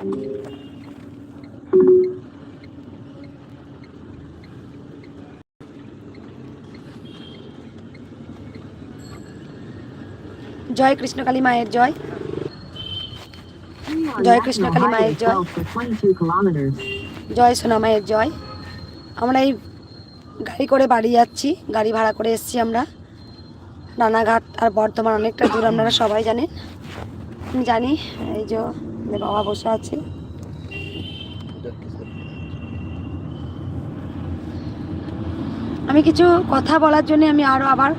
জয় কৃষ্ণকালী মায়ের জয়, জয় কৃষ্ণকালী মায়ের জয়, জয় সোনা মায়ের জয়। আমরা এই গাড়ি করে বাড়ি যাচ্ছি, গাড়ি ভাড়া করে এসেছি আমরা। রানাঘাট আর বর্ধমান অনেকটা দূর, আপনারা সবাই জানেন, আমি জানি। এই যে বাবা বসে আছে। আমি কিছু কথা বলার জন্য আমি আবার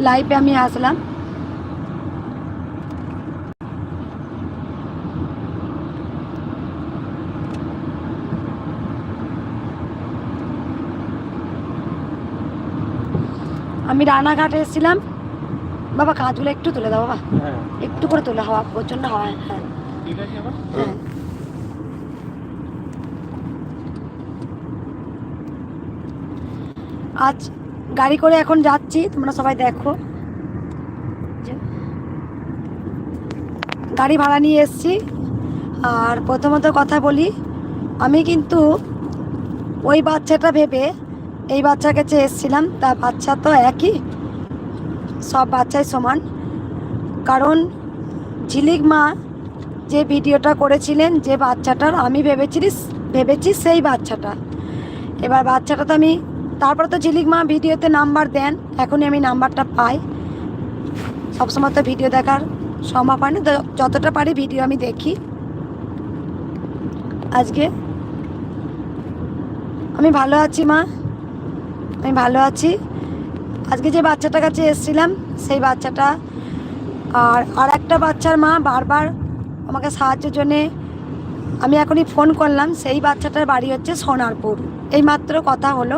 লাইভে আমি আসলাম। আমি রানাঘাটে এসেছিলাম। বাবা কাজগুলো একটু তুলে দাও বাবা, একটু করে তুলে, হাওয়া প্রচন্ড হাওয়া। হ্যাঁ হ্যাঁ, আজ গাড়ি করে এখন যাচ্ছি, তোমরা সবাই দেখো। গাড়ি ভাড়া নিয়ে এসেছি। আর প্রথমত কথা বলি, আমি কিন্তু ওই বাচ্চাটা ভেবে এই বাচ্চার কাছে এসেছিলাম। তা বাচ্চা তো একই, সব বাচ্চাই সমান। কারণ ঝিলিক মা যে ভিডিওটা করেছিলেন, যে বাচ্চাটার আমি ভেবেছি সেই বাচ্চাটা। এবার বাচ্চাটা তো আমি, তারপরে তো ঝিলিক মা ভিডিওতে নাম্বার দেন, এখনই আমি নাম্বারটা পাই। সবসময় তো ভিডিও দেখার সম্ভব হয় না, তো যতটা পারি ভিডিও আমি দেখি। আজকে আমি ভালো আছি মা, আমি ভালো আছি। আজকে যে বাচ্চাটার কাছে এসেছিলাম সেই বাচ্চাটা, আর একটা বাচ্চার মা বারবার আমাকে সাহায্যের জন্যে, আমি এখনই ফোন করলাম। সেই বাচ্চাটার বাড়ি হচ্ছে সোনারপুর। এই মাত্র কথা হলো,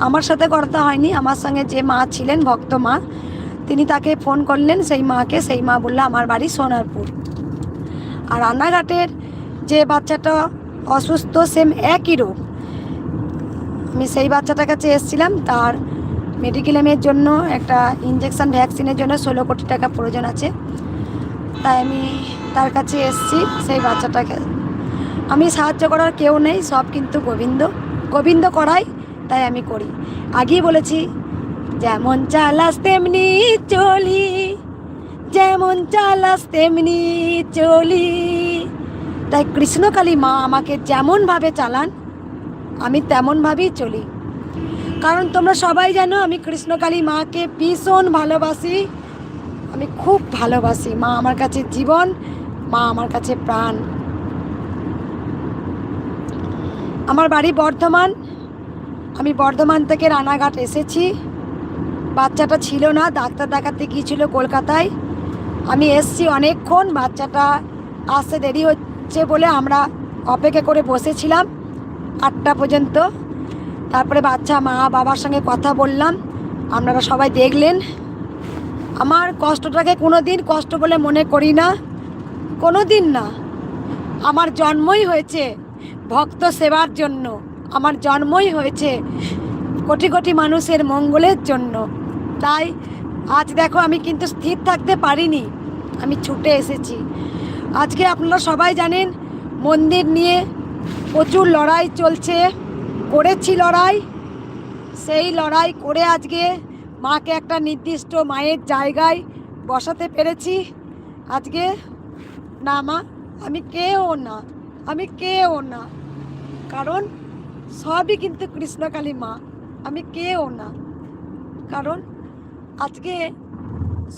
আমার সাথে কথা হয়নি, আমার সঙ্গে যে মা ছিলেন, ভক্ত মা, তিনি তাকে ফোন করলেন সেই মাকে। সেই মা বললো আমার বাড়ি সোনারপুর। আর রানাঘাটের যে বাচ্চাটা অসুস্থ, সেম একই রোগ, আমি সেই বাচ্চাটার কাছে এসেছিলাম। তার মেডিক্লেমের জন্য একটা ইঞ্জেকশন ভ্যাকসিনের জন্য 16 কোটি টাকা প্রয়োজন আছে, তাই আমি তার কাছে এসেছি। সেই বাচ্চাটাকে আমি সাহায্য করার কেউ নেই, সব কিন্তু গোবিন্দ করাই, তাই আমি করি। আগেই বলেছি, যেমন চালাস তেমনি চলি, যেমন চালাস তেমনি চলি। তাই কৃষ্ণকালী মা আমাকে যেমনভাবে চালান আমি তেমনভাবেই চলি। কারণ তোমরা সবাই জানো আমি কৃষ্ণকালী মাকে ভীষণ ভালোবাসি, আমি খুব ভালোবাসি। মা আমার কাছে জীবন, মা আমার কাছে প্রাণ। আমার বাড়ি বর্ধমান, আমি বর্ধমান থেকে রানাঘাট এসেছি। বাচ্চাটা ছিল না, ডাক্তার দেখাতে গিয়েছিল কলকাতায়। আমি এসছি অনেকক্ষণ, বাচ্চাটা আসতে দেরি হচ্ছে বলে আমরা অপেক্ষা করে বসেছিলাম 8টা পর্যন্ত। তারপরে বাচ্চা মা বাবার সঙ্গে কথা বললাম, আপনারা সবাই দেখলেন। আমার কষ্টটাকে কোনো দিন কষ্ট বলে মনে করি না, কোনো দিন না। আমার জন্মই হয়েছে ভক্ত সেবার জন্য, আমার জন্মই হয়েছে কোটি কোটি মানুষের মঙ্গলের জন্য। তাই আজ দেখো আমি কিন্তু স্থির থাকতে পারিনি, আমি ছুটে এসেছি। আজকে আপনারা সবাই জানেন মন্দির নিয়ে প্রচুর লড়াই চলছে, করেছি লড়াই। সেই লড়াই করে আজকে মাকে একটা নির্দিষ্ট মায়ের জায়গায় বসাতে পেরেছি। আজকে না মা, আমি কেউ না, আমি কেউ না, কারণ সবই কিন্তু কৃষ্ণকালী মা, আমি কেউ না। কারণ আজকে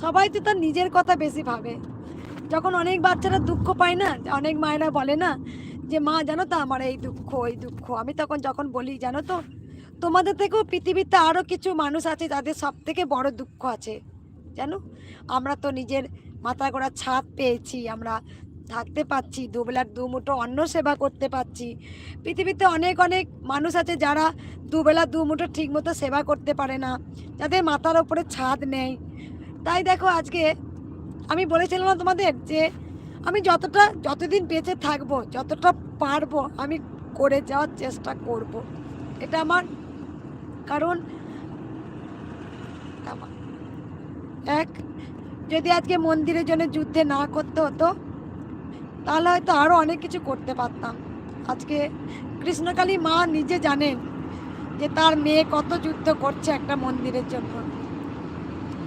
সবাই তো তার নিজের কথা বেশি ভাবে। যখন অনেক বাচ্চারা দুঃখ পায় না, অনেক মায়েরা বলে না যে মা জানো তো আমার এই দুঃখ ওই দুঃখ, আমি যখন বলি জানো তো তোমাদের থেকেও পৃথিবীতে আরও কিছু মানুষ আছে যাদের সব থেকে বড় দুঃখ আছে জানো। আমরা তো নিজের মাথা গোড়া ছাদ পেয়েছি, আমরা থাকতে পাচ্ছি, দুবেলার দুমুঠো অন্ন সেবা করতে পাচ্ছি। পৃথিবীতে অনেক অনেক মানুষ আছে যারা দুবেলা দুমুঠো ঠিক মতো সেবা করতে পারে না, যাদের মাথার ওপরে ছাদ নেই। তাই দেখো আজকে আমি বলেছিলাম না তোমাদের যে আমি যতদিন বেঁচে থাকবো, যতটা পারবো আমি করে যাওয়ার চেষ্টা করব। এটা আমার, কারণ যদি আজকে মন্দিরের জন্য যুদ্ধে না করতে হতো তাহলে হয়তো আরও অনেক কিছু করতে পারতাম। আজকে কৃষ্ণকালী মা নিজে জানেন যে তার মেয়ে কত যুদ্ধ করছে একটা মন্দিরের জন্য।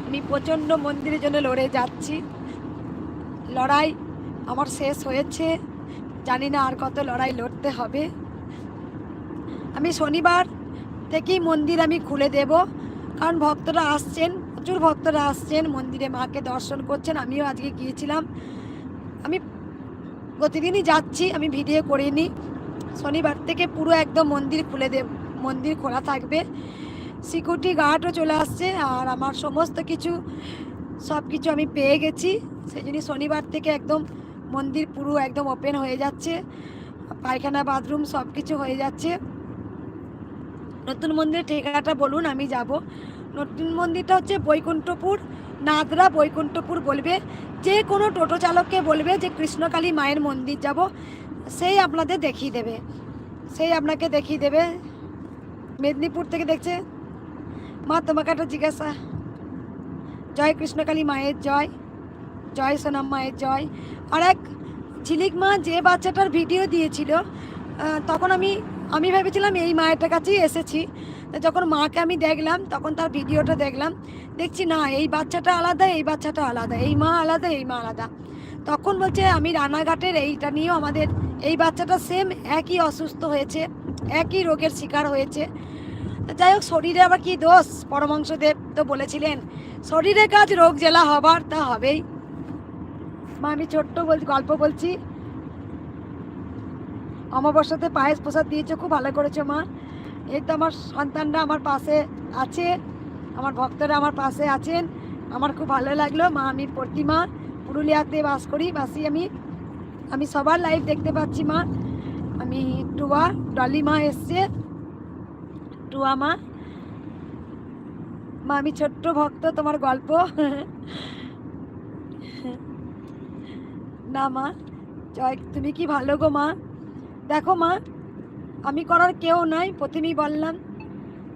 আমি প্রচণ্ড মন্দিরের জন্য লড়ে যাচ্ছি। লড়াই আমার শেষ হয়েছে, জানি না আর কত লড়াই লড়তে হবে। আমি শনিবার থেকেই মন্দির আমি খুলে দেব, কারণ ভক্তরা আসছেন, প্রচুর ভক্তরা আসছেন মন্দিরে, মাকে দর্শন করছেন। আমিও আজকে গিয়েছিলাম, আমি প্রতিদিনই যাচ্ছি, আমি ভিডিও করিনি। শনিবার থেকে পুরো একদম মন্দির খুলে দেব, মন্দির খোলা থাকবে। সিকিউরিটি গার্ডও চলে আসছে, আর আমার সমস্ত কিছু সব কিছু আমি পেয়ে গেছি। সেই জন্য শনিবার থেকে একদম মন্দির পুরো একদম ওপেন হয়ে যাচ্ছে, পায়খানা বাথরুম সব কিছু হয়ে যাচ্ছে। নতুন মন্দিরের ঠিকানাটা বলুন, আমি যাব। নতুন মন্দিরটা হচ্ছে বৈকুণ্ঠপুর, নাদরা বৈকুণ্ঠপুর বলবে, যে কোনো টোটো চালককে বলবে যে কৃষ্ণকালী মায়ের মন্দির যাব, সেই আপনাদের দেখিয়ে দেবে, সেই আপনাকে দেখিয়ে দেবে। মেদিনীপুর থেকে দেখছে। মা তোমাকে একটা জিজ্ঞাসা, জয় কৃষ্ণকালী মায়ের জয়, জয় সোনাম মায়ের জয়। আর এক ঝিলিক মা যে বাচ্চাটার ভিডিও দিয়েছিল, তখন আমি ভেবেছিলাম এই মায়েরটার কাছেই এসেছি। যখন মাকে আমি দেখলাম, তখন তার ভিডিওটা দেখলাম, দেখছি না এই বাচ্চাটা আলাদা, এই বাচ্চাটা আলাদা, এই মা আলাদা, এই মা আলাদা। তখন বলছে আমি রানাঘাটের, এইটা নিয়েও আমাদের এই বাচ্চাটা সেম একই অসুস্থ হয়েছে, একই রোগের শিকার হয়েছে। যাই হোক, শরীরে আবার কি দোষ, পরমহংসদেব তো বলেছিলেন শরীরে কাজ রোগ জেলা হবার, তা হবেই। মা আমি ছোট্ট গল্প বলছি। অমাবস্যাতে পায়েস প্রসাদ দিয়েছো, খুব ভালো করেছো মা। এই তো আমার সন্তানরা আমার পাশে আছে, আমার ভক্তরা আমার পাশে আছেন, আমার খুব ভালো লাগলো মা। আমি প্রতিমা পুরুলিয়াতে বাসি আমি সবার লাইভ দেখতে পাচ্ছি মা। আমি টুয়া ডলি মা এসছে, টুয়া মা। মা আমি ছোট্ট ভক্ত, তোমার গল্প না মা, জয় তুমি কি ভালো গো মা। দেখো মা, আমি করার কেউ নাই, প্রথমেই বললাম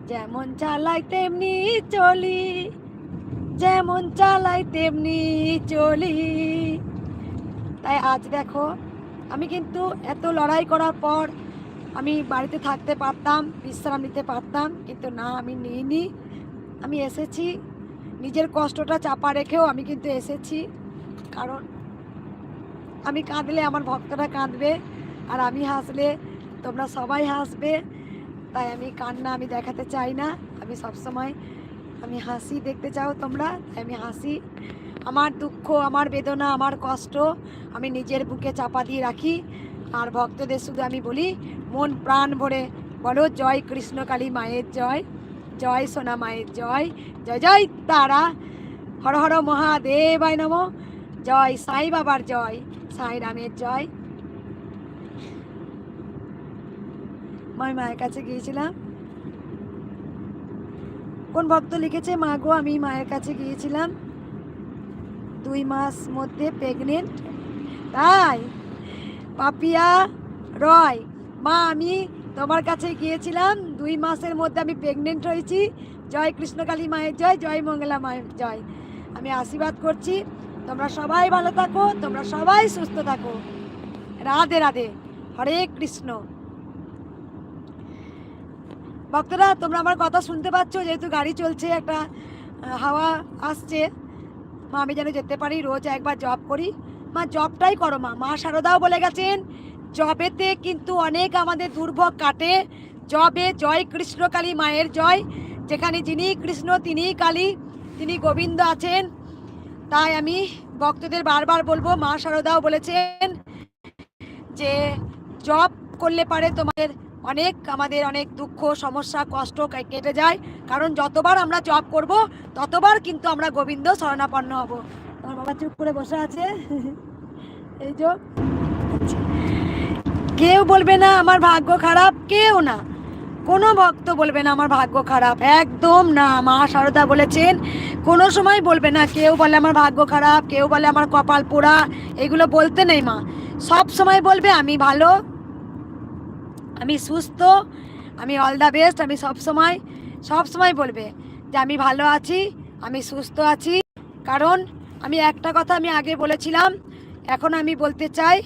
যেমন চালাই তেমনি চলি, যেমন চালাই তেমনি চলি। তাই আজ দেখো, আমি কিন্তু এত লড়াই করার পর আমি বাড়িতে থাকতে পারতাম, বিশ্রাম নিতে পারতাম, কিন্তু না, আমি নিইনি। আমি এসেছি, নিজের কষ্টটা চাপা রেখেও আমি কিন্তু এসেছি, কারণ আমি কাঁদলে আমার ভক্তরা কাঁদবে, আর আমি হাসলে তোমরা সবাই হাসবে। তাই আমি কান্না আমি দেখাতে চাই না, আমি সবসময় আমি হাসি দেখতে চাও তোমরা, তাই আমি হাসি। আমার দুঃখ, আমার বেদনা, আমার কষ্ট আমি নিজের বুকে চাপা দিয়ে রাখি, আর ভক্তদের শুধু আমি বলি মন প্রাণ ভরে বলো জয় কৃষ্ণকালী মায়ের জয়, জয় সোনা মায়ের জয়, জয় জয় তারা, হর হর মহাদেবায় নমঃ, জয় সাই বাবার জয়, সাই রামের জয়। আমি মায়ের কাছে গিয়েছিলাম। কোন ভক্ত লিখেছে, মা গো আমি মায়ের কাছে গিয়েছিলাম, 2 মাস মধ্যে প্রেগনেন্ট। তাই পাপিয়া রয়, মা আমি তোমার কাছে গিয়েছিলাম, 2 মাসের মধ্যে আমি প্রেগনেন্ট হয়েছি। জয় কৃষ্ণকালী মায়ের জয়, জয় মঙ্গলা মায়ের জয়। আমি আশীর্বাদ করছি তোমরা সবাই ভালো থাকো, তোমরা সবাই সুস্থ থাকো। রাধে রাধে, হরে কৃষ্ণ। ভক্তরা তোমরা আমার কথা শুনতে পাচ্ছ, যেহেতু গাড়ি চলছে, একটা হাওয়া আসছে। মা আমি যেন যেতে পারি, রোজ একবার জব করি। মা জবটাই করো মা, মা শারদাও বলে গেছেন জবেতে কিন্তু অনেক আমাদের দুর্ভোগ কাটে। জবে জয় কৃষ্ণকালী মায়ের জয়, যেখানে যিনি কৃষ্ণ তিনি কালী, তিনি গোবিন্দ আছেন। তাই আমি ভক্তদের বারবার বলবো, মা শারদাও বলেছেন যে জব করলে পারে তোমাদের আমাদের অনেক দুঃখ সমস্যা কষ্ট কেটে যায়, কারণ যতবার আমরা জব করব ততবার কিন্তু আমরা গোবিন্দ শরণাপন্ন হব। আমার বাবা চুপ করে বসে আছে, এই যে। কেউ বলবে না আমার ভাগ্য খারাপ, কেউ না, কোনো ভক্ত বলবে না আমার ভাগ্য খারাপ, একদম না। মা শারদা বলেছেন কোনো সময় বলবে না, কেউ বলে আমার ভাগ্য খারাপ, কেউ বলে আমার কপাল পোড়া, এগুলো বলতে নেই মা। সব সময় বলবে আমি ভালো, আমি সুস্থ, আমি অল দ্য বেস্ট। আমি সব সময় বলবে যে আমি ভালো আছি, আমি সুস্থ আছি। কারণ আমি একটা কথা আমি আগে বলেছিলাম, এখন আমি বলতে চাই,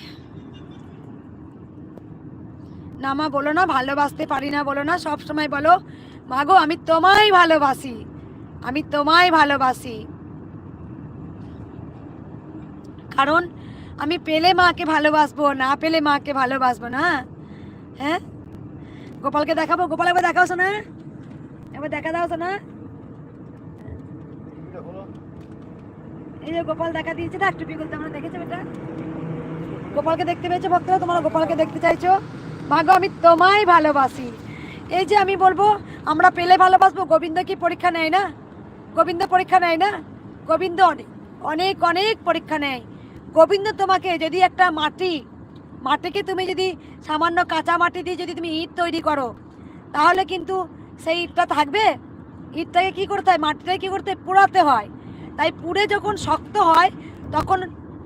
না মা বলো না, ভালোবাসতে পারি না বলো না, সব সময় বলো মা গো আমি তোমায় ভালোবাসি, আমি তোমায় ভালোবাসি। কারণ আমি পেলে মাকে ভালোবাসবো, না পেলে মাকে ভালোবাসবো না। হ্যাঁ, গোপালকে দেখাবো, গোপাল একবার দেখাও শোনা, একবার দেখা দাও শোনা। এই যে গোপাল দেখা দিয়েছে না, টুপি খুলতে আমরা দেখেছো বেটা, গোপালকে দেখতে পেয়েছো ভক্তরা, তোমরা গোপালকে দেখতে চাইছো। মা গো আমি তোমায় ভালোবাসি। এই যে আমি বলবো আমরা পেলে ভালোবাসবো, গোবিন্দ কি পরীক্ষা নেয় না? গোবিন্দ পরীক্ষা নেয় না? গোবিন্দ অনেক অনেক পরীক্ষা নেয়। গোবিন্দ তোমাকে যদি একটা মাটিকে তুমি যদি সামান্য কাঁচা মাটি দিয়ে যদি তুমি ইট তৈরি করো, তাহলে কিন্তু সেই ইটটা থাকবে? ইটটাকে কি করতে হয়, মাটিটাকে কি করতে হয়, পোড়াতে হয়। তাই পুড়ে যখন শক্ত হয় তখন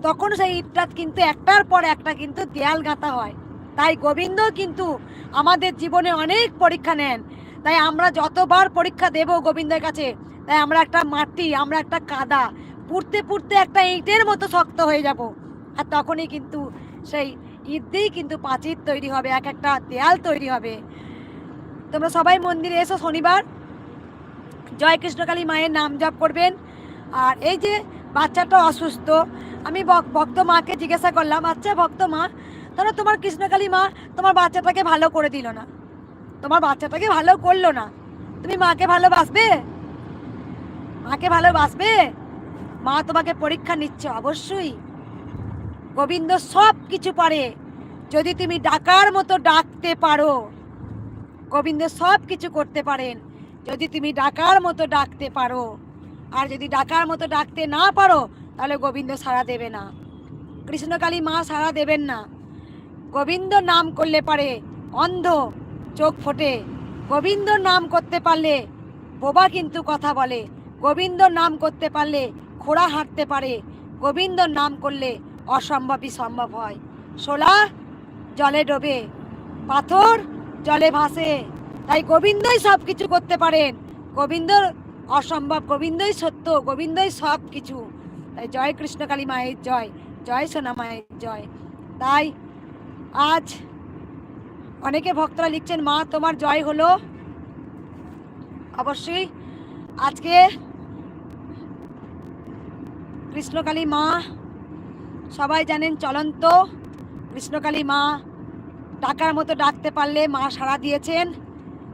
তখন সেই ইটটা কিন্তু একটার পর একটা কিন্তু দেয়াল গাঁথা হয়। তাই গোবিন্দ কিন্তু আমাদের জীবনে অনেক পরীক্ষা নেন। তাই আমরা যতবার পরীক্ষা দেব গোবিন্দের কাছে, তাই আমরা একটা মাটি, আমরা একটা কাদা পুড়তে পুড়তে একটা ইটের মতো শক্ত হয়ে যাব। আর তখনই কিন্তু সেই ইট দিয়েই কিন্তু প্রাচীর তৈরি হবে, এক একটা দেয়াল তৈরি হবে। তোমরা সবাই মন্দিরে এসো শনিবার, জয় কৃষ্ণকালী মায়ের নাম জপ করবেন। আর এই যে বাচ্চাটা অসুস্থ, আমি ভক্ত মাকে জিজ্ঞাসা করলাম, আচ্ছা ভক্ত মা, তাহলে তোমার কৃষ্ণকালী মা তোমার বাচ্চাটাকে ভালো করে দিল না, তোমার বাচ্চাটাকে ভালো করলো না, তুমি মাকে ভালোবাসবে? মাকে ভালোবাসবে? মা তোমাকে পরীক্ষা নিচ্ছে অবশ্যই। গোবিন্দ সব কিছু পারে যদি তুমি ডাকার মতো ডাকতে পারো। গোবিন্দ সব কিছু করতে পারেন যদি তুমি ডাকার মতো ডাকতে পারো। আর যদি ডাকার মতো ডাকতে না পারো তাহলে গোবিন্দ সাড়া দেবে না, কৃষ্ণকালী মা সাড়া দেবেন না। গোবিন্দ নাম করলে পারে অন্ধ চোখ ফোটে, গোবিন্দ নাম করতে পারলে বোবা কিন্তু কথা বলে, গোবিন্দ নাম করতে পারলে খোড়া হাঁটতে পারে, গোবিন্দ নাম করলে অসম্ভবই সম্ভব হয়। শোলা জলে ডোবে, পাথর জলে ভাসে। তাই গোবিন্দই সব কিছু করতে পারেন, গোবিন্দ অসম্ভব, গোবিন্দই সত্য, গোবিন্দই সব কিছু। তাই জয় কৃষ্ণকালী মায়ের জয়, জয় সোনা মায়ের জয়। তাই আজ অনেকে ভক্তরা লিখছেন মা তোমার জয় হলো। অবশ্যই আজকে কৃষ্ণকালী মা সবাই জানেন চলন্ত, কৃষ্ণকালী মা ডাকার মতো ডাকতে পারলে মা সাড়া দিয়েছেন।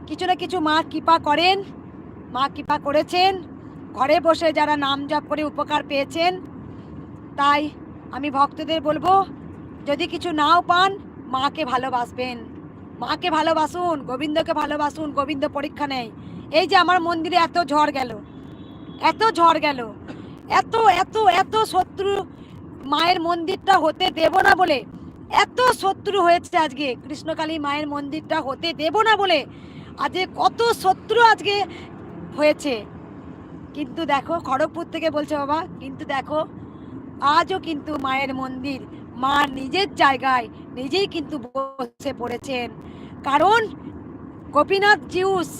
কিছু না কিছু মা কৃপা করেন, মা কৃপা করেছেন, ঘরে বসে যারা নাম জপ করে উপকার পেয়েছেন। তাই আমি ভক্তদের বলবো, যদি কিছু নাও পান মাকে ভালোবাসবেন, মাকে ভালোবাসুন, গোবিন্দকে ভালোবাসুন। গোবিন্দ পরীক্ষা নেয়। এই যে আমার মন্দিরে এত ঝড় গেল, এত ঝড় গেল, এত এত এত শত্রু, মায়ের মন্দিরটা হতে দেব না বলে এত শত্রু হয়েছে। আজকে কৃষ্ণকালী মায়ের মন্দিরটা হতে দেব না বলে আজকে কত শত্রু আজকে হয়েছে। কিন্তু দেখো, খড়গপুর থেকে বলছে বাবা, কিন্তু দেখো আজও কিন্তু মায়ের মন্দির মা নিজের জায়গায় নিজেই কিন্তু বসে পড়েছেন। কারণ গোপীনাথ জিউস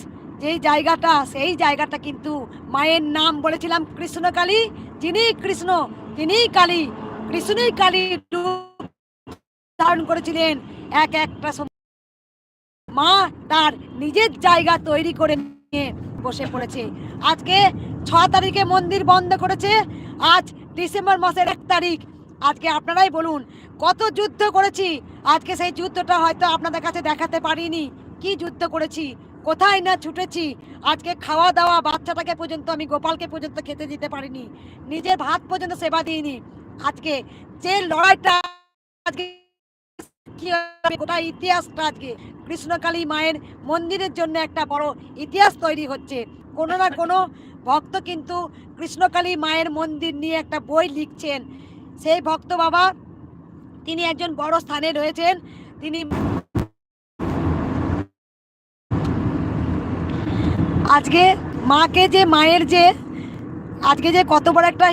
যেই জায়গাটা, সেই জায়গাটা কিন্তু মায়ের নাম বলেছিলাম কৃষ্ণকালী, যিনি কৃষ্ণ তিনিই কালী, কৃষ্ণই কালী রূপ ধারণ করেছিলেন। এক একটা মা তার নিজের জায়গা তৈরি করে নিয়ে বসে পড়েছে। আজকে 6 তারিখে মন্দির বন্ধ করেছে, আজ ডিসেম্বর মাসের 1 তারিখ। আজকে আপনারাই বলুন কত যুদ্ধ করেছি। আজকে সেই যুদ্ধটা হয়তো আপনাদের কাছে দেখাতে পারিনি, কি যুদ্ধ করেছি, কোথায় না ছুটেছি। আজকে খাওয়া দাওয়া বাচ্চাটাকে পর্যন্ত, আমি গোপালকে পর্যন্ত খেতে দিতে পারিনি, নিজের ভাত পর্যন্ত সেবা দিইনি। আজকে যে লড়াইটা আজকে কি হবে, গোটা ইতিহাসটা আজকে কৃষ্ণকালী মায়ের মন্দিরের জন্য একটা বড় ইতিহাস তৈরি হচ্ছে। কোনো না কোনো ভক্ত কিন্তু কৃষ্ণকালী মায়ের মন্দির নিয়ে একটা বই লিখছেন। সেই ভক্ত বাবা তিনি একজন বড় স্থানে রয়েছেন। তিনি আজকে মাকে যে মায়ের যে আজকে যে কত বড় একটা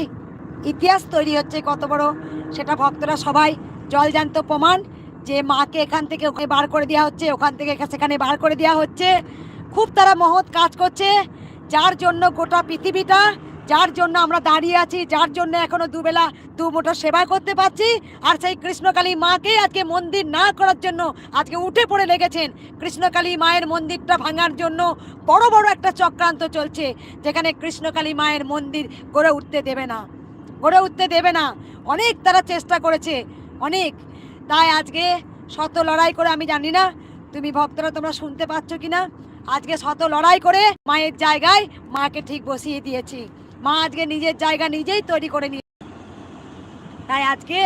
ইতিহাস তৈরি হচ্ছে, কত বড়, সেটা ভক্তরা সবাই জলজান্ত প্রমাণ। যে মাকে এখান থেকে ওখানে বার করে দেওয়া হচ্ছে, ওখান থেকে সেখানে বার করে দেওয়া হচ্ছে। খুব তারা মহৎ কাজ করছে, যার জন্য গোটা পৃথিবীটা যার জন্য আমরা দাঁড়িয়ে আছি, যার জন্য এখনো দুবেলা দুমুঠো সেবা করতে পারছি, আর সেই কৃষ্ণকালী মাকে আজকে মন্দির না করার জন্য আজকে উঠে পড়ে লেগেছেন। কৃষ্ণকালী মায়ের মন্দিরটা ভাঙার জন্য বড় বড় একটা চক্রান্ত চলছে, যেখানে কৃষ্ণকালী মায়ের মন্দির গড়ে উঠতে দেবে না, গড়ে উঠতে দেবে না। অনেক তারা চেষ্টা করেছে, অনেক। তাই আজকে শত লড়াই করে, আমি জানি না তুমি ভক্তরা তোমরা শুনতে পাচ্ছ কিনা, আজকে শত লড়াই করে মায়ের জায়গায় মাকে ঠিক বসিয়ে দিয়েছি। মা আজকে নিজের জায়গা নিজেই তৈরি করে নিয়ে, তাই আজকে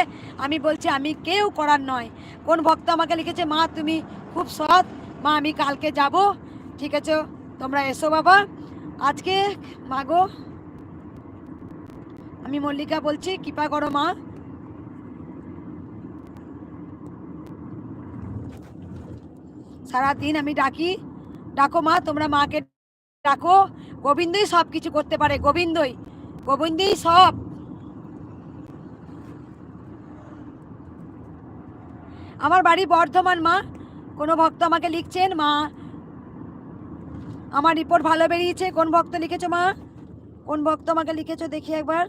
আমি বলছি আমি কেউ করার নয়। কোন ভক্ত আমাকে লিখেছে, মা তুমি খুব সৎ, মা আমি কালকে যাব, ঠিক আছে তোমরা এসো বাবা। আজকে মাগো আমি মল্লিকা বলছি, কৃপা করো মা। সারাদিন আমি ডাকি, ডাকো মা, তোমরা মাকে ডাকো। গোবিন্দই সব কিছু করতে পারে, গোবিন্দই, গোবিন্দই সব। আমার বাড়ি বর্ধমান মা। কোনো ভক্ত আমাকে লিখছেন, মা আমার রিপোর্ট ভালো বেরিয়েছে। কোন ভক্ত লিখেছো মা? কোন ভক্ত আমাকে লিখেছো দেখি একবার।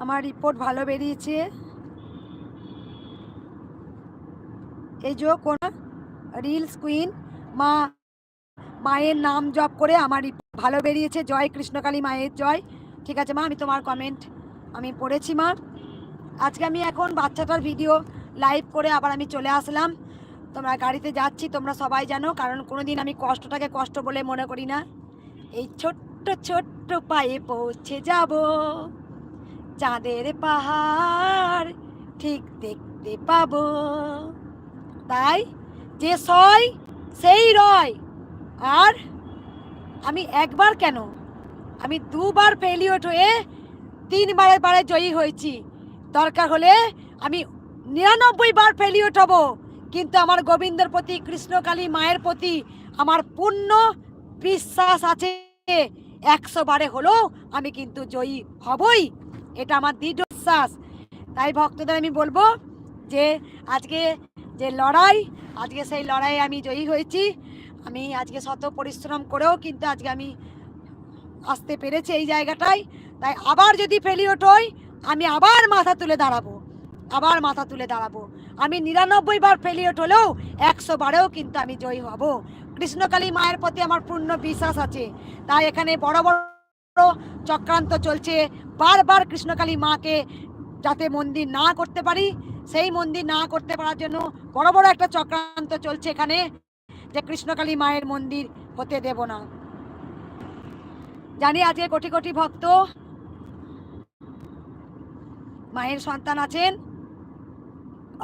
আমার রিপোর্ট ভালো বেরিয়েছে। এই যে কোন রিলস কুইন মা, মায়ের নাম জপ করে আমার ভালো বেরিয়েছে। জয় কৃষ্ণকালী মায়ের জয়। ঠিক আছে মা, আমি তোমার কমেন্ট আমি পড়েছি মা। আজকে আমি এখন বাচ্চাটার ভিডিও লাইভ করে আবার আমি চলে আসলাম। তোমরা গাড়িতে যাচ্ছি, তোমরা সবাই জানো, কারণ কোনোদিন আমি কষ্টটাকে কষ্ট বলে মনে করি না। এই ছোট্ট ছোট্ট পায়ে পৌঁছে যাব চাঁদের পাহাড় ঠিক দেখতে পাবো। তাই যে সয় সেই রয়। আর আমি একবার কেন, আমি দুবার ফেলিওর হয়ে 3 বারে জয়ী হয়েছি। দরকার হলে আমি 99 বার ফেলিওর হব, কিন্তু আমার গোবিন্দের প্রতি, কৃষ্ণকালী মায়ের প্রতি আমার পূর্ণ বিশ্বাস আছে। 100 বারে হলেও আমি কিন্তু জয়ী হবই, এটা আমার দৃঢ় বিশ্বাস। তাই ভক্তদের আমি বলবো যে আজকে যে লড়াই, আজকে সেই লড়াইয়ে আমি জয়ী হয়েছি। আমি আজকে শত পরিশ্রম করেও কিন্তু আজকে আমি আসতে পেরেছি এই জায়গাটায়। তাই আবার যদি ফেলিওর হই, আমি আবার মাথা তুলে দাঁড়াবো, আবার মাথা তুলে দাঁড়াবো। আমি 99 বার ফেলিওর হলেও 100 বারেও কিন্তু আমি জয়ী হব। কৃষ্ণকালী মায়ের প্রতি আমার পূর্ণ বিশ্বাস আছে। তাই এখানে বড় বড় চক্রান্ত চলছে, বারবার কৃষ্ণকালী মাকে যাতে মন্দির না করতে পারি, সেই মন্দির না করতে পারার জন্য বড় বড় একটা চক্রান্ত চলছে এখানে, যে কৃষ্ণকালী মায়ের মন্দির হতে দেব না। জানি আজকে কোটি কোটি ভক্ত মায়ের সন্তান আছেন,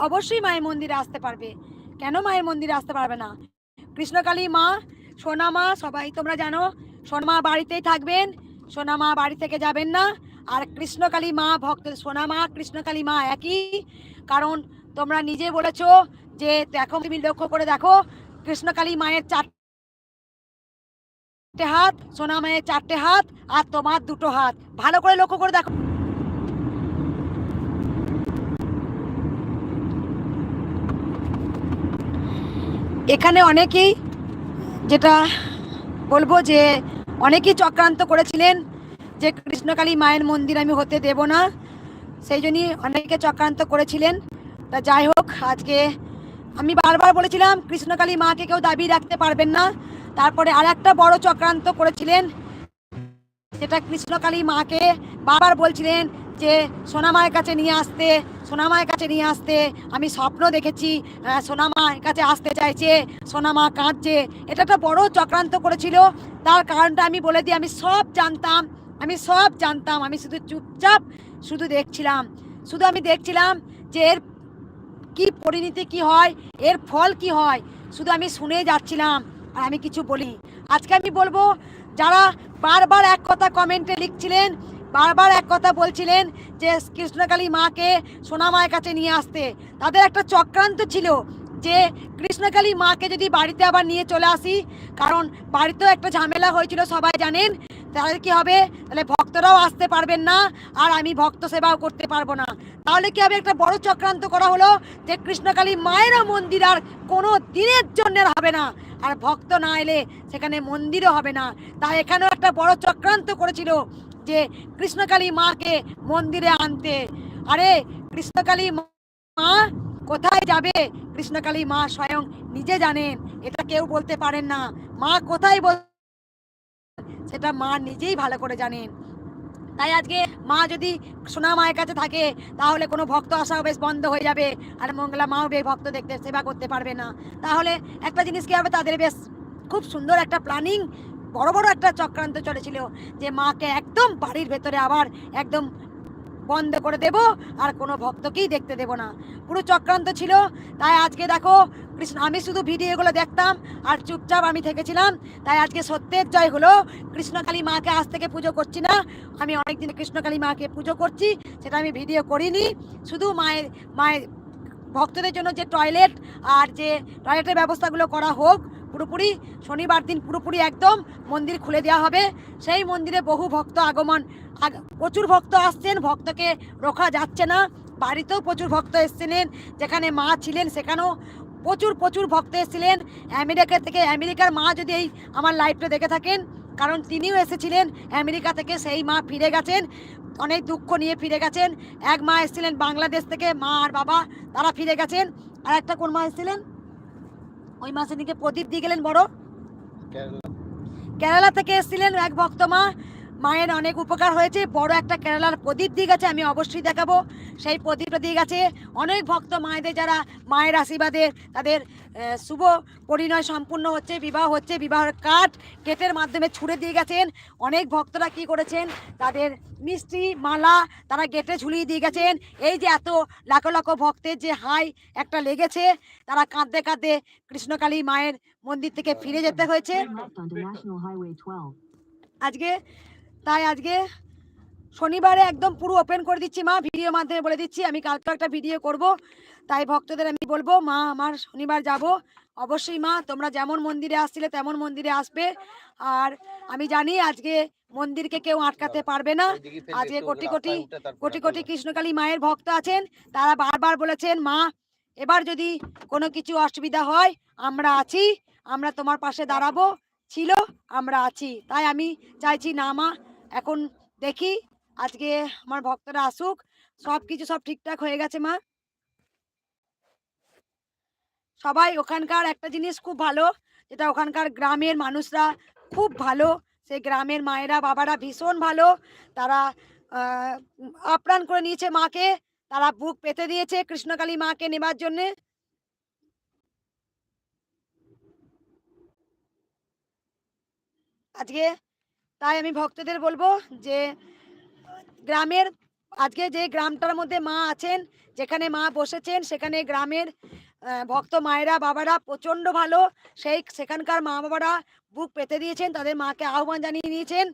অবশ্যই মায়ের মন্দিরে আসতে পারবে। কেন মায়ের মন্দিরে আসতে পারবে না? কৃষ্ণকালী মা, সোনা মা, সবাই তোমরা জানো, সোনা মা বাড়িতেই থাকবেন, সোনা মা বাড়ি থেকে যাবেন না। আর কৃষ্ণকালী মা ভক্ত, সোনা মা কৃষ্ণকালী মা একই। কারণ তোমরা নিজে বলেছো যে দেখো, তুমি লক্ষ্য করে দেখো, কৃষ্ণকালী মায়ের 4টে হাত, সোনা মায়ের 4টে হাত, আর তোমার 2টো হাত। ভালো করে লক্ষ্য করে দেখো। এখানে অনেকেই, যেটা বলবো যে অনেকেই চক্রান্ত করেছিলেন যে কৃষ্ণকালী মায়ের মন্দির আমি হতে দেব না, সেই জন্যই অনেকে চক্রান্ত করেছিলেন। তা যাই হোক, আজকে আমি বারবার বলেছিলাম কৃষ্ণকালী মাকে কেউ দাবি রাখতে পারবেন না। তারপরে আর একটা বড় চক্রান্ত করেছিলেন, যেটা কৃষ্ণকালী মাকে বারবার বলছিলেন যে সোনামায়ের কাছে নিয়ে আসতে, সোনামায়ের কাছে নিয়ে আসতে। আমি স্বপ্ন দেখেছি সোনামায়ের কাছে আসতে চাইছে, সোনামা কাঁদছে। এটা একটা বড় চক্রান্ত করেছিল। তার কারণটা আমি বলে দিই, আমি সব জানতাম, আমি সব জানতাম। আমি শুধু চুপচাপ শুধু দেখছিলাম, শুধু আমি দেখছিলাম যে এর কি পরিণতি কি হয়, এর ফল কি হয়, শুধু আমি শুনে যাচ্ছিলাম, আর আমি কিছু বলি। আজকে আমি বলবো, যারা বারবার এক কথা কমেন্টে লিখছিলেন, বারবার এক কথা বলছিলেন যে কৃষ্ণকালী মাকে সোনামায়ের কাছে নিয়ে আসতে, তাদের একটা চক্রান্ত ছিল যে কৃষ্ণকালী মাকে যদি বাড়িতে আবার নিয়ে চলে আসি, কারণ বাড়িতেও একটা ঝামেলা হয়েছিল সবাই জানেন, তাহলে কি হবে, তাহলে ভক্তরাও আসতে পারবেন না, আর আমি ভক্ত সেবাও করতে পারবো না। তাহলে কি হবে, একটা বড় চক্রান্ত করা হলো যে কৃষ্ণকালী মায়েরও মন্দির আর কোনো দিনের জন্য হবে না। আর ভক্ত না এলে সেখানে মন্দিরও হবে না। তাই এখানেও একটা বড় চক্রান্ত করেছিল যে কৃষ্ণকালী মাকে মন্দিরে আনতে। আরে কৃষ্ণকালী মা কোথায় যাবে? কৃষ্ণকালী মা স্বয়ং নিজে জানেন, এটা কেউ বলতে পারেন না। মা কোথায় সেটা মা নিজেই ভালো করে জানেন। তাই আজকে মা যদি সোনা মায়ের কাছে থাকে তাহলে কোনো ভক্ত আসা বেশ বন্ধ হয়ে যাবে, আর মঙ্গলা মাও ভক্ত দেখতে সেবা করতে পারবে না। তাহলে একটা জিনিস কি হবে, তাদের বেশ খুব সুন্দর একটা প্ল্যানিং, বড় বড় একটা চক্রান্ত চলেছিল যে মাকে একদম বাড়ির ভেতরে আবার একদম বন্ধ করে দেব, আর কোনো ভক্তকেই দেখতে দেব না। পুরো চক্রান্ত ছিল। তাই আজকে দেখো কৃষ্ণ, আমি শুধু ভিডিওগুলো দেখতাম আর চুপচাপ আমি থেকেছিলাম। তাই আজকে সত্যের জয় হলো। কৃষ্ণকালী মাকে আজ থেকে পুজো করছি না, আমি অনেকদিন কৃষ্ণকালী মাকে পুজো করছি, সেটা আমি ভিডিও করিনি। শুধু মায়ের মায়ের ভক্তদের জন্য যে টয়লেট আর যে টয়লেটের ব্যবস্থাগুলো করা হোক, পুরোপুরি শনিবার দিন পুরোপুরি একদম মন্দির খুলে দেওয়া হবে। সেই মন্দিরে বহু ভক্ত আগমন, প্রচুর ভক্ত আসছেন, ভক্তকে রোখা যাচ্ছে না। বাড়িতেও প্রচুর ভক্ত এসেছিলেন, যেখানে মা ছিলেন সেখানেও প্রচুর প্রচুর ভক্ত এসেছিলেন আমেরিকা থেকে। আমেরিকার মা যদি এই আমার লাইভটা দেখে থাকেন, কারণ তিনিও এসেছিলেন আমেরিকা থেকে, সেই মা ফিরে গেছেন, অনেক দুঃখ নিয়ে ফিরে গেছেন। এক মা এসেছিলেন বাংলাদেশ থেকে, মা আর বাবা তারা ফিরে গেছেন। আর একটা কোন মা এসেছিলেন, ওই মা সেদিকে প্রদীপ দিয়ে গেলেন বড়, কেরালা থেকে এসেছিলেন এক ভক্ত মা। মায়ের অনেক উপকার হয়েছে, বড় একটা কেরালার প্রদীপ দিয়ে গেছে, আমি অবশ্যই দেখাবো। সেই প্রদীপটা দিয়ে গেছে অনেক ভক্ত মায়েদের, যারা মায়ের আশীর্বাদে তাদের শুভ পরিণয় সম্পূর্ণ হচ্ছে, বিবাহ হচ্ছে, বিবাহের কাঠ গেটের মাধ্যমে ছুঁড়ে দিয়ে গেছেন। অনেক ভক্তরা কি করেছেন, তাদের মিষ্টি মালা তারা গেটে ঝুলিয়ে দিয়ে গেছেন। এই যে এত লাখো লাখো ভক্তের যে হাই একটা লেগেছে, তারা কাঁদতে কাঁদতে কৃষ্ণকালী মায়ের মন্দির থেকে ফিরে যেতে হয়েছে আজকে। তাই আজকে শনিবারে একদম পুরো ওপেন করে দিচ্ছি মা, ভিডিও মাধ্যমে বলে দিচ্ছি, আমি কালকে একটা ভিডিও করব। তাই ভক্তদের আমি বলবো, মা আমার শনিবার যাব, অবশ্যই মা তোমরা যেমন মন্দিরে আসছিলে তেমন মন্দিরে আসবে। আর আমি জানি আজকে মন্দিরকে কেউ আটকাতে পারবে না। আজকে কোটি কোটি কোটি কোটি কৃষ্ণকালী মায়ের ভক্ত আছেন, তারা বারবার বলেছেন মা এবার যদি কোনো কিছু অসুবিধা হয় আমরা আছি, আমরা তোমার পাশে দাঁড়াবো, ছিল আমরা আছি। তাই আমি চাইছি না মা, এখন দেখি আজকে আমার ভক্তরা আসুক, সব কিছু সব ঠিকঠাক হয়ে গেছে মা। সবাই ওখানকার একটা জিনিস খুব ভালো, যেটা ওখানকার গ্রামের মানুষরা খুব ভালো, সেই গ্রামের মায়েরা বাবারা ভীষণ ভালো। তারা আপ্রাণ করে নিয়েছে মাকে, তারা বুক পেতে দিয়েছে কৃষ্ণকালী মাকে নেবার জন্যে। আজকে তাই আমি ভক্তদের বলবো যে গ্রামের, আজকে যে গ্রামটার মধ্যে মা আছেন, যেখানে মা বসেছেন, সেখানে গ্রামের ভক্ত মায়েরা বাবারা প্রচণ্ড ভালো। সেখানকার মা বাবারা বুক পেতে দিয়েছেন, তাদের মাকে আহ্বান জানিয়ে নিয়েছেন।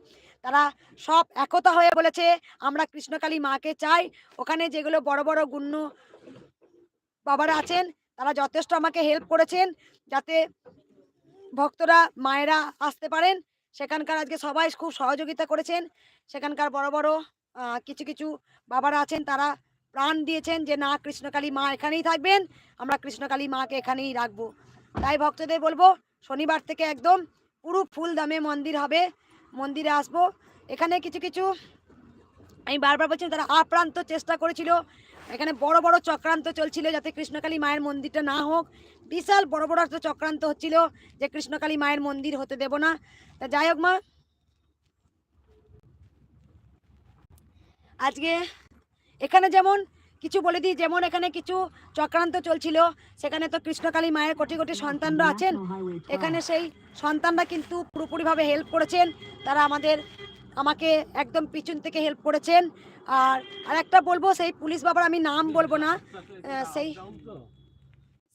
তারা সব একতা হয়ে বলেছে আমরা কৃষ্ণকালী মাকে চাই। ওখানে যেগুলো বড় বড় গুণ্য বাবারা আছেন, তারা যথেষ্ট আমাকে হেল্প করেছেন যাতে ভক্তরা মায়েরা আসতে পারেন। সেখানকার আজকে সবাই খুব সহযোগিতা করেছেন। সেখানকার বড় বড় কিছু কিছু বাবারা আছেন, তারা প্রাণ দিয়েছেন যে না কৃষ্ণকালী মা এখানেই থাকবেন, আমরা কৃষ্ণকালী মাকে এখানেই রাখবো। তাই ভক্তদের বলবো শনিবার থেকে একদম পুরো ফুল দামে মন্দির হবে, মন্দিরে আসবো। এখানে কিছু কিছু আমি বারবার বলছি, তারা আপ্রান্ত চেষ্টা করেছিল, এখানে বড় বড় চক্রান্ত চলছিল যাতে কৃষ্ণকালী মায়ের মন্দিরটা না হোক। বিশাল বড় বড় একটা চক্রান্ত হচ্ছিল যে কৃষ্ণকালী মায়ের মন্দির হতে দেব না। তা যাই হোক মা, আজকে এখানে যেমন কিছু বলে দিই, যেমন এখানে কিছু চক্রান্ত চলছিল, সেখানে তো কৃষ্ণকালী মায়ের কোটি কোটি সন্তানরা আছেন, এখানে সেই সন্তানরা কিন্তু পুরোপুরিভাবে হেল্প করেছেন। তারা আমাকে একদম পিছন থেকে হেল্প করেছেন। আর একটা বলবো, সেই পুলিশ বাবার আমি নাম বলবো না,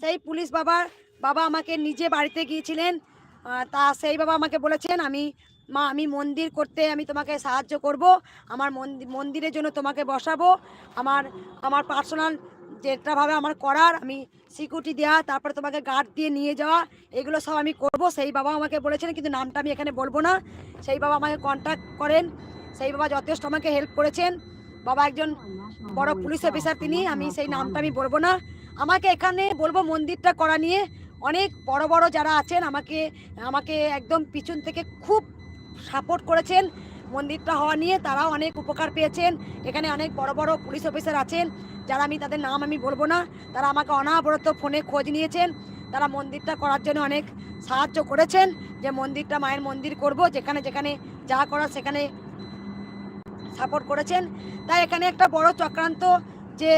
সেই পুলিশ বাবা আমাকে নিজে বাড়িতে গিয়েছিলেন। তা সেই বাবা আমাকে বলেছেন আমি মন্দির করতে আমি তোমাকে সাহায্য করব, আমার মন্দিরের জন্য তোমাকে বসাবো, আমার পার্সোনাল যেটাভাবে আমার করার, আমি সিকিউরিটি দেওয়া, তারপরে তোমাকে গার্ড দিয়ে নিয়ে যাওয়া, এগুলো সব আমি করব, সেই বাবা আমাকে বলেছেন। কিন্তু নামটা আমি এখানে বলবো না। সেই বাবা আমাকে কন্ট্যাক্ট করেন, সেই বাবা যথেষ্ট আমাকে হেল্প করেছেন। বাবা একজন বড় পুলিশ অফিসার তিনি, আমি সেই নামটা আমি বলবো না। আমাকে এখানে বলবো মন্দিরটা করা নিয়ে অনেক বড় বড় যারা আছেন আমাকে আমাকে একদম পিছন থেকে খুব সাপোর্ট করেছেন মন্দিরটা হওয়া নিয়ে, তারাও অনেক উপকার পেয়েছেন। এখানে অনেক বড় বড় পুলিশ অফিসার আছেন যারা, আমি তাদের নাম আমি বলবো না, তারা আমাকে অনাবরত ফোনে খোঁজ নিয়েছেন, তারা মন্দিরটা করার জন্য অনেক সাহায্য করেছেন, যে মন্দিরটা মায়ের মন্দির করব, যেখানে যেখানে যা করার সেখানে সাপোর্ট করেছেন। তাই এখানে একটা বড় চক্রান্ত যে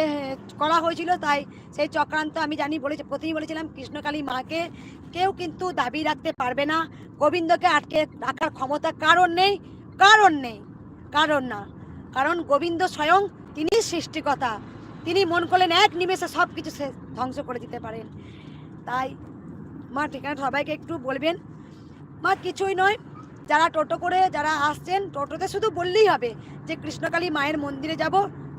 করা হয়েছিল, তাই সেই চক্রান্ত আমি জানি, প্রথমেই বলেছিলাম কৃষ্ণকালী মাকে কেউ কিন্তু দাবি রাখতে পারবে না, গোবিন্দকে আটকে রাখার ক্ষমতা কারণ নেই, কারণ নেই, কারণ না, কারণ গোবিন্দ স্বয়ং তিনি সৃষ্টিকর্তা, তিনি মন করলেন এক নিমেষে সব কিছু ধ্বংস করে দিতে পারেন। তাই মা ঠিকানা সবাইকে একটু বলবেন। মা কিছুই নয়, যারা টোটো করে যারা আসছেন, টোটোতে শুধু বললেই হবে যে কৃষ্ণকালী মায়ের মন্দিরে যাব,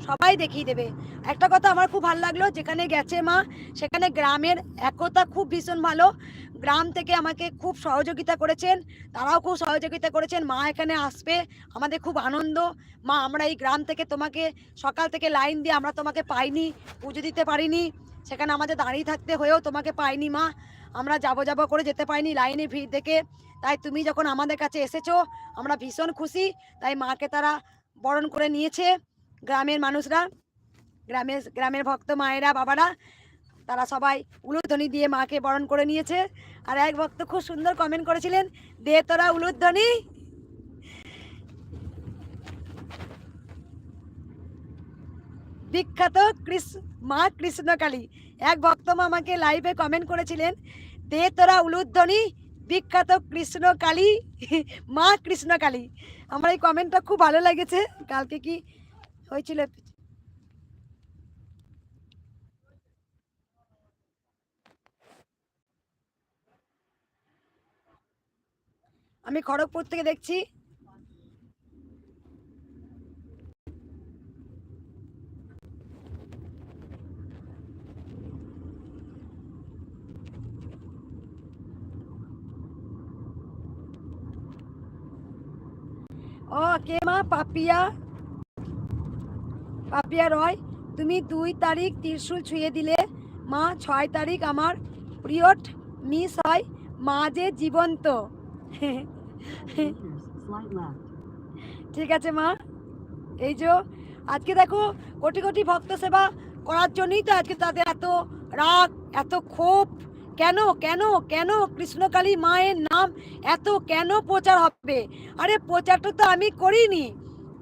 সবাই দেখিয়ে দেবে। একটা কথা আমার খুব ভালো লাগলো, যেখানে গেছে মা সেখানে গ্রামের একতা খুব ভীষণ ভালো, গ্রাম থেকে আমাকে খুব সহযোগিতা করেছেন, তারাও খুব সহযোগিতা করেছেন। মা এখানে আসবে, আমাদের খুব আনন্দ। মা আমরা এই গ্রাম থেকে তোমাকে সকাল থেকে লাইন দিয়ে আমরা তোমাকে পাইনি, পুজো দিতে পারিনি, সেখানে আমাদের দাঁড়িয়ে থাকতে হয়েও তোমাকে পাইনি মা, আমরা যাবো যাবো করে যেতে পারিনি লাইনে ভিড় দেখে। তাই তুমি যখন আমাদের কাছে এসেছো আমরা ভীষণ খুশি। তাই মাকে তারা বরণ করে নিয়েছে, গ্রামের মানুষরা, গ্রামের ভক্ত মায়েরা বাবারা, তারা সবাই উলুধ্বনি দিয়ে মাকে বরণ করে নিয়েছে। আর এক ভক্ত খুব সুন্দর কমেন্ট করেছিলেন, দে তোরা উলুধ্বনি। বিখ্যাত মা কৃষ্ণকালী, এক ভক্ত মা আমাকে লাইভে কমেন্ট করেছিলেন, দে তোরা উলুধ্বনি, বিখ্যাত কৃষ্ণকালী মা কৃষ্ণকালী। আমার এই কমেন্টটা খুব ভালো লেগেছে। কালকে কি হয়েছিল, আমি খড়গপুর থেকে দেখছি। ও কে মা? পাপিয়া, পাপিয়া রয়, তুমি 2 তারিখ ত্রিশূল ছুঁয়ে দিলে মা, 6 তারিখ আমার পিরিয়ড মিস হয়, মা যে জীবন্ত। ঠিক আছে মা, এই যে আজকে দেখো কোটি কোটি ভক্ত সেবা করার জন্যই তো আজকে তাদের এত রাগ, এত ক্ষোভ। কেন কেন কেন কৃষ্ণকালী মায়ের নাম এত কেন প্রচার হবে? আরে প্রচারটা তো আমি করিনি,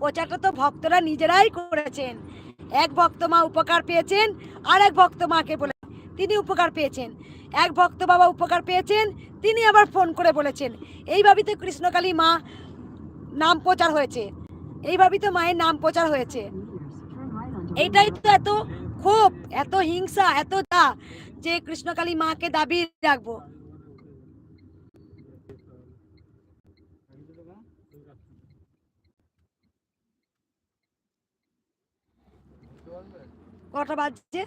প্রচারটা তো ভক্তরা নিজেরাই করেছেন। এক ভক্ত মা উপকার পেয়েছেন, আর এক ভক্ত মাকে বলে তিনি উপকার পেয়েছেন, এক ভক্ত বাবা উপকার পেয়েছেন, তিনি আবার ফোন করে বলেছেন। এইভাবেই তো কৃষ্ণকালী মা নাম প্রচার হয়েছে, এইভাবেই তো মায়ের নাম প্রচার হয়েছে। এইটাই তো এত ক্ষোভ, এত হিংসা, এত দা, যে কৃষ্ণকালী মাকে দাবি রাখবো। কটা বাজছে?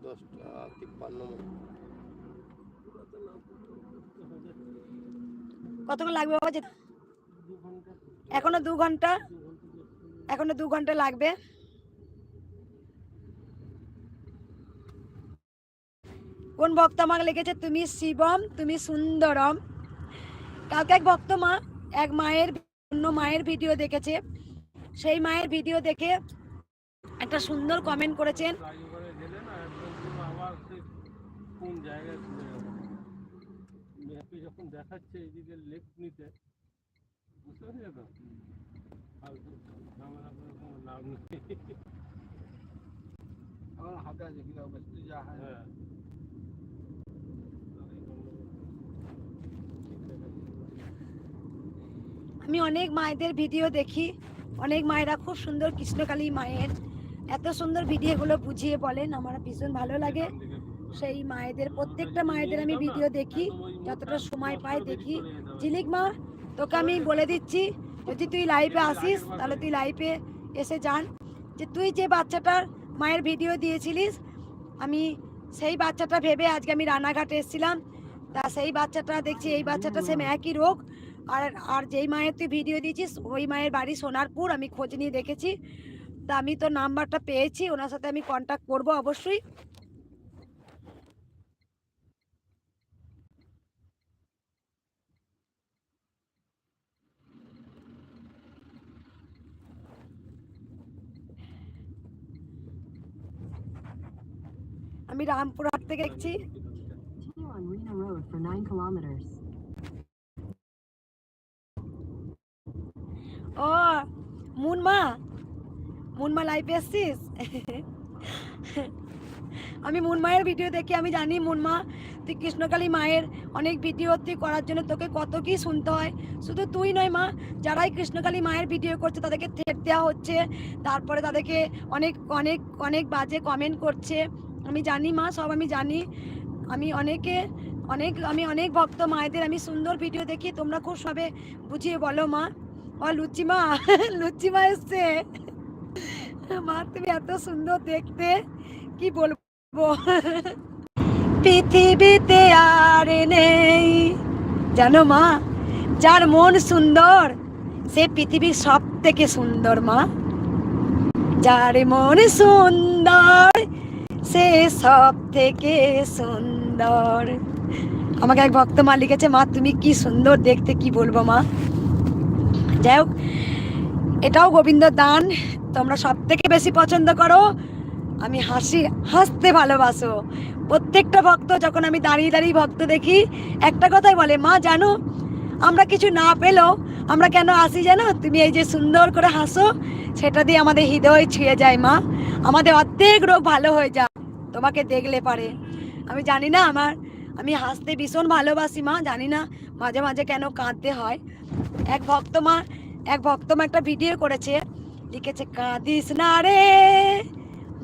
10:53। কতক্ষণ লাগবে বাবা যেতে? এখনো 2 ঘন্টা, এখনো 2 ঘন্টা লাগবে। কোন ভক্ত আমাকে লিখেছে, তুমি শিবম, তুমি সুন্দরম। কালকে এক ভক্ত মা এক মায়ের অন্য মায়ের ভিডিও দেখেছে, সেই মায়ের ভিডিও দেখে একটা সুন্দর কমেন্ট করেছেন। যখন দেখাচ্ছে এইদিকে লেফট নিতে, বুঝতে পারছি তো লাভ নেই। আমার হাতে আছে কিভাবে যা হয়। আমি অনেক মায়েদের ভিডিও দেখি, অনেক মায়েরা খুব সুন্দর কৃষ্ণকালী মায়ের এত সুন্দর ভিডিওগুলো বুঝিয়ে বলেন, আমার ভীষণ ভালো লাগে। সেই মায়েদের প্রত্যেকটা মায়েদের আমি ভিডিও দেখি, যতটা সময় পাই দেখি। ঝিলিক মা, তোকে আমি বলে দিচ্ছি, যদি তুই লাইভে আসিস তাহলে তুই লাইভে এসে জান যে তুই যে বাচ্চাটার মায়ের ভিডিও দিয়েছিলিস, আমি সেই বাচ্চাটা ভেবে আজকে আমি রানাঘাটে এসেছিলাম। তা সেই বাচ্চাটা দেখছি, এই বাচ্চাটা সেম একই রোগ। আর আর যেই মায়ের তুই ভিডিও দিয়েছিস ওই মায়ের বাড়ি সোনারপুর, আমি খোঁজ নিয়ে দেখেছি। তা আমি তো নাম্বারটা পেয়েছি, ওনার সাথে আমি কন্ট্যাক্ট করব অবশ্যই। আমি রামপুরহাট থেকে দেখছি। Continue on Rena Road for 9 kilometers. ও মুনমা, মুনমা লাইভে এসছিস? আমি মুনমায়ের ভিডিও দেখি, আমি জানি মুনমা তুই কৃষ্ণকালী মায়ের অনেক ভিডিও তুই করার জন্য তোকে কত কি শুনতে হয়। শুধু তুই নয় মা, যারাই কৃষ্ণকালী মায়ের ভিডিও করছে তাদেরকে থ্রেট দেওয়া হচ্ছে, তারপরে তাদেরকে অনেক অনেক অনেক বাজে কমেন্ট করছে। আমি জানি মা, সব আমি জানি। আমি অনেক ভক্ত মায়েদের আমি সুন্দর ভিডিও দেখি, তোমরা খুব সবে বুঝিয়ে বলো মা। ও লুচিমা, লুচিমা এসছে। মা তুমি এত সুন্দর দেখতে, কি বলবো। পৃথিবীতে আর নেই জানো মা, যার মন সুন্দর সে পৃথিবীর সব থেকে সুন্দর মা। যার মন সুন্দর সে সব থেকে সুন্দর। আমাকে এক ভক্ত মা লিখেছে, মা তুমি কি সুন্দর দেখতে, কি বলবো মা। যাই হোক, এটাও গোবিন্দ দান, তোমরা সব থেকে বেশি পছন্দ করো। আমি হাসতে ভালোবাসো। প্রত্যেকটা ভক্ত যখন আমি দাঁড়িয়ে দাঁড়িয়ে ভক্ত দেখি একটা কথাই বলে, মা জানো আমরা কিছু না পেলেও আমরা কেন আসি জানো, তুমি এই যে সুন্দর করে হাসো সেটা দিয়ে আমাদের হৃদয় ছুঁয়ে যায় মা, আমাদের অর্ধেক রোগ ভালো হয়ে যায় তোমাকে দেখলে পারে। আমি জানি না, আমি হাসতে ভীষণ ভালোবাসি মা, জানি না মাঝে মাঝে কেন কাঁদতে হয়। এক ভক্ত মা একটা ভিডিও করেছে, লিখেছে কাঁদিস না রে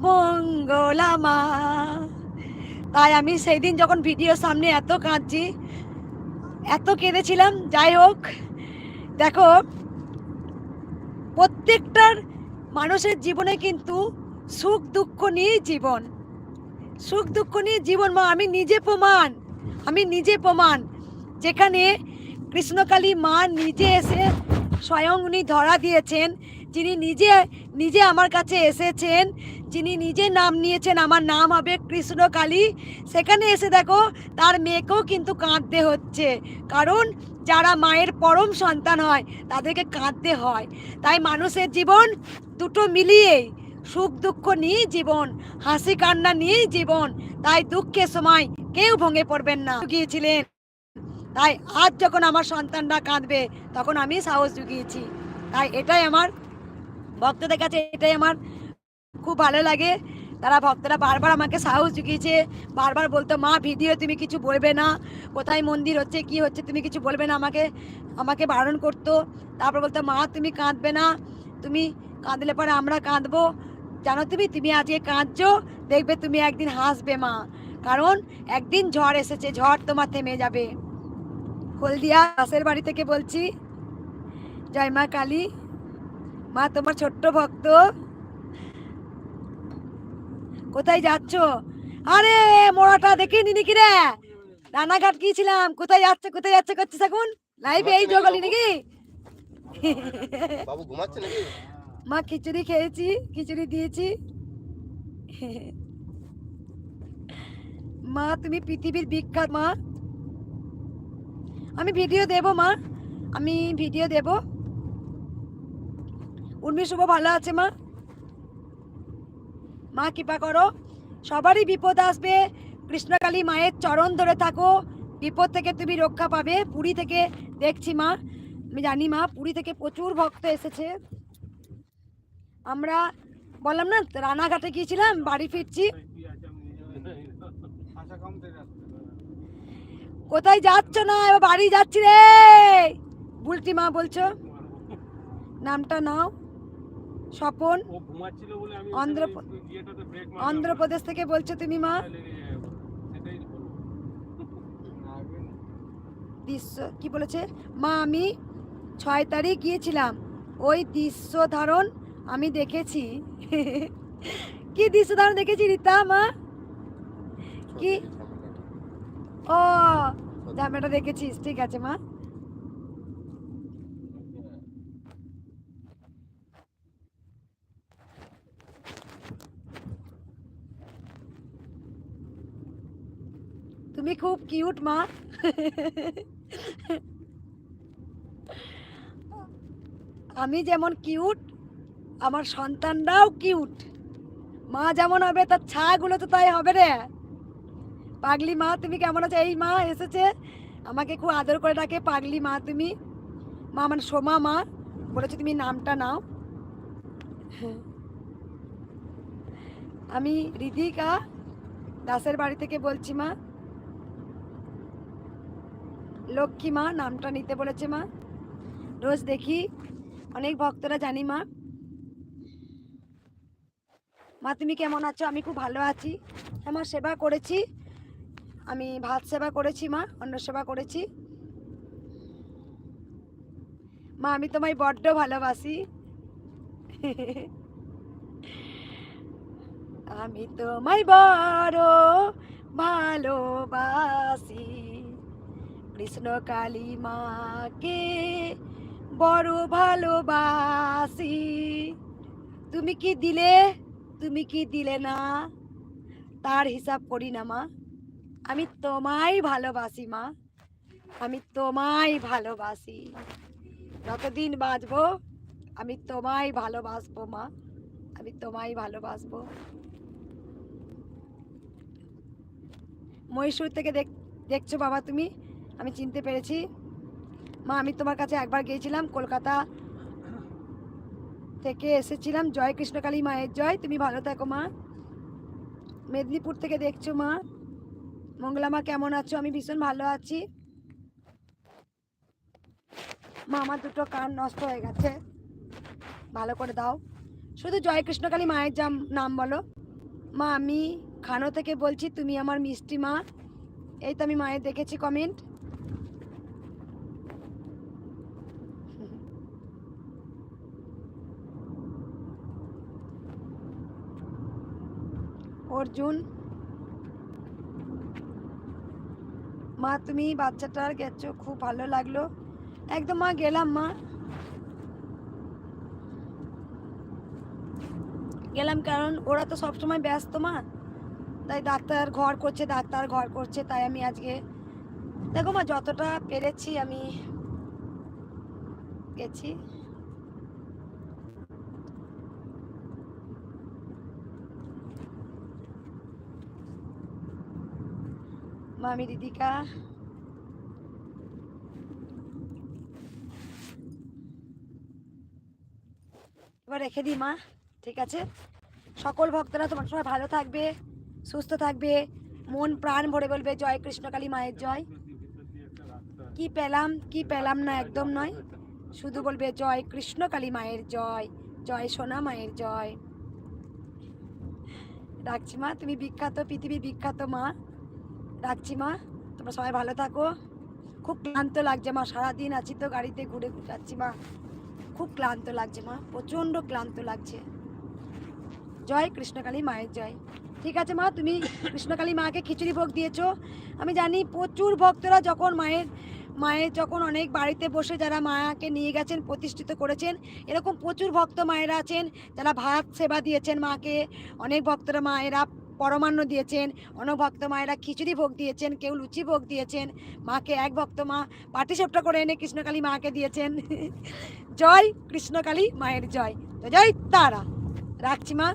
মঙ্গলা মা। তাই আমি সেই দিন যখন ভিডিও সামনে এত কাঁদছি, এত কেঁদেছিলাম। যাই হোক, দেখো প্রত্যেকটার মানুষের জীবনে কিন্তু সুখ দুঃখ নিয়ে জীবন, সুখ দুঃখ নিয়ে জীবন মা। আমি নিজে প্রমাণ। যেখানে কৃষ্ণকালী মা নিজে এসে স্বয়ং উনি ধরা দিয়েছেন, যিনি নিজে আমার কাছে এসেছেন, যিনি নিজে নাম নিয়েছেন আমার নাম হবে কৃষ্ণকালী, সেখানে এসে দেখো তার মেয়েকেও কিন্তু কাঁদতে হচ্ছে। কারণ যারা মায়ের পরম সন্তান হয় তাদেরকে কাঁদতে হয়। তাই মানুষের জীবন দুটো মিলিয়েই, সুখ দুঃখ নিয়ে জীবন, হাসি কান্না নিয়েই জীবন। তাই দুঃখের সময় কেউ ভেঙে পড়বেন না গিয়েছিলেন। তাই আজ যখন আমার সন্তানরা কাঁদবে তখন আমি সাহস জুগিয়েছি। তাই এটাই আমার ভক্তদের কাছে, এটাই আমার খুব ভালো লাগে। তারা ভক্তরা বারবার আমাকে সাহস জুগিয়েছে, বারবার বলতো মা ভিডিও তুমি কিছু বলবে না, কোথায় মন্দির হচ্ছে কি হচ্ছে তুমি কিছু বলবে না, আমাকে বারণ করতো। তারপর বলতো মা তুমি কাঁদবে না, তুমি কাঁদলে পরে আমরা কাঁদবো। জানো তুমি আজকে কাঁদছো, দেখবে তুমি একদিন হাসবে মা, কারণ একদিন ঝড় এসেছে, ঝড় তোমার থেমে যাবে। হলদিয়া দাসের বাড়ি থেকে বলছি, জয় মা কালী। মা তোমার ছোট্ট ভক্ত। কোথায় যাচ্ছ? আরে মোড়াটা দেখে নিনি কি রে, রানাঘাট গিয়েছিলাম। কোথায় যাচ্ছে করছিস এখন লাইভে? এই জগালি নাকি? বাবু ঘুমাচ্ছে নাকি? মা খিচুড়ি খেয়েছি, খিচুড়ি দিয়েছি। মা তুমি পৃথিবীর বিখ্যাত মা। আমি ভিডিও দেব মা, আমি ভিডিও দেব। উর্মি শুভ ভালো আছে মা? মা কৃপা করো, সবারই বিপদ আসবে, কৃষ্ণকালী মায়ের চরণ ধরে থাকো, বিপদ থেকে তুমি রক্ষা পাবে। পুরী থেকে দেখছি মা, আমি জানি মা পুরী থেকে প্রচুর ভক্ত এসেছে। আমরা বললাম না রানাঘাটে গিয়েছিলাম, বাড়ি ফিরছি। কোথায় যাচ্ছ? না এবার বাড়ি যাচ্ছি রে বুলটি মা বলছো, নামটা নাও। স্বপন অন্ধ্রপ্রদেশ থেকে বলছো তুমি মা। দৃশ্য কি বলেছে মা, আমি 6 তারিখ গিয়েছিলাম, ওই দৃশ্য ধারণ আমি দেখেছি। কি দৃশ্য ধারণ দেখেছি রীতা মা? কি? ও ঝামেটা দেখেছিস, ঠিক আছে মা। তুমি খুব কিউট মা। আমি যেমন কিউট, আমার সন্তানরাও কিউট। মা যেমন হবে তার ছাগুলো তো তাই হবে রে। পাগলি মা তুমি কেমন আছো? এই মা এসেছে, আমাকে খুব আদর করে ডাকে পাগলি মা। তুমি মা মানে সোমা মা বলেছো, তুমি নামটা নাও। আমি রিধিকা দাসের বাড়ি থেকে বলছি মা। লক্ষ্মী মা নামটা নিতে বলেছে মা। রোজ দেখি অনেক ভক্তরা, জানি মা। মা তুমি কেমন আছো? আমি খুব ভালো আছি। আমার সেবা করেছি, আমি ভাত সেবা করেছি মা, অন্ন সেবা করেছি মা। আমি তোমায় বড্ড ভালোবাসি। আমি তোমায় বড় ভালোবাসি, কৃষ্ণ কালী মাকে বড় ভালোবাসি। তুমি কি দিলে, তুমি কি দিলে না, তার হিসাব করি না মা। আমি তোমায় ভালোবাসি মা, আমি তোমায় ভালোবাসি। যতদিন বাঁচবো আমি তোমায় ভালোবাসবো মা, আমি তোমায় ভালোবাসবো। মহীশূর থেকে দেখছো বাবা তুমি, আমি চিনতে পেরেছি মা। আমি তোমার কাছে একবার গিয়েছিলাম, কলকাতা থেকে এসেছিলাম। জয় কৃষ্ণকালী মায়ের জয়। তুমি ভালো থাকো মা। মেদিনীপুর থেকে দেখছো মা। মঙ্গলা মা কেমন আছো? আমি ভীষণ ভালো আছি মা। আমার দুটো কান নষ্ট হয়ে গেছে, ভালো করে দাও। শুধু জয় কৃষ্ণকালী মায়ের নাম বলো মা। আমি খানো থেকে বলছি, তুমি আমার মিষ্টি মা। এই তো আমি মায়ের দেখেছি কমেন্ট। অর্জুন মা তুমি বাচ্চাটার গেছো, খুব ভালো লাগলো। একদম মা গেলাম মা, গেলাম কারণ ওরা তো সবসময় ব্যস্ত মা, তাই ডাক্তার ঘর করছে, ডাক্তার ঘর করছে, তাই আমি আজকে দেখো মা যতটা পেরেছি আমি গেছি মা। আমি রিধিকা। এবার রেখে দিই মা, ঠিক আছে? সকল ভক্তরা তোমার সবাই ভালো থাকবে, সুস্থ থাকবে, মন প্রাণ ভরে বলবে জয় কৃষ্ণকালী মায়ের জয়। কি পেলাম কি পেলাম না একদম নয়, শুধু বলবে জয় কৃষ্ণকালী মায়ের জয়, জয় সোনা মায়ের জয়। রাখছি মা, তুমি বিখ্যাত, পৃথিবীর বিখ্যাত মা। রাখছি মা, তোমরা সবাই ভালো থাকো। খুব ক্লান্ত লাগছে মা, সারাদিন আছি তো গাড়িতে ঘুরে যাচ্ছি মা, খুব ক্লান্ত লাগছে মা, প্রচণ্ড ক্লান্ত লাগছে। জয় কৃষ্ণকালী মায়ের জয়। ঠিক আছে মা, তুমি কৃষ্ণকালী মাকে খিচুড়ি ভোগ দিয়েছো। আমি জানি প্রচুর ভক্তরা যখন মায়ের যখন অনেক বাড়িতে বসে যারা মাকে নিয়ে গেছেন, প্রতিষ্ঠিত করেছেন, এরকম প্রচুর ভক্ত মায়েরা আছেন যারা ভাত সেবা দিয়েছেন মাকে। অনেক ভক্তরা মায়েরা পরমান্ন দিয়েছেন, অনেক ভক্ত মায়েরা খিচুড়ি ভোগ দিয়েছেন, কেউ লুচি ভোগ দিয়েছেন মাকে। এক ভক্ত মা পাটিসাপটা করে এনে কৃষ্ণকালী মাকে দিয়েছেন। জয় কৃষ্ণকালী মায়ের জয়। তো জয় তারা। রাখছি মা।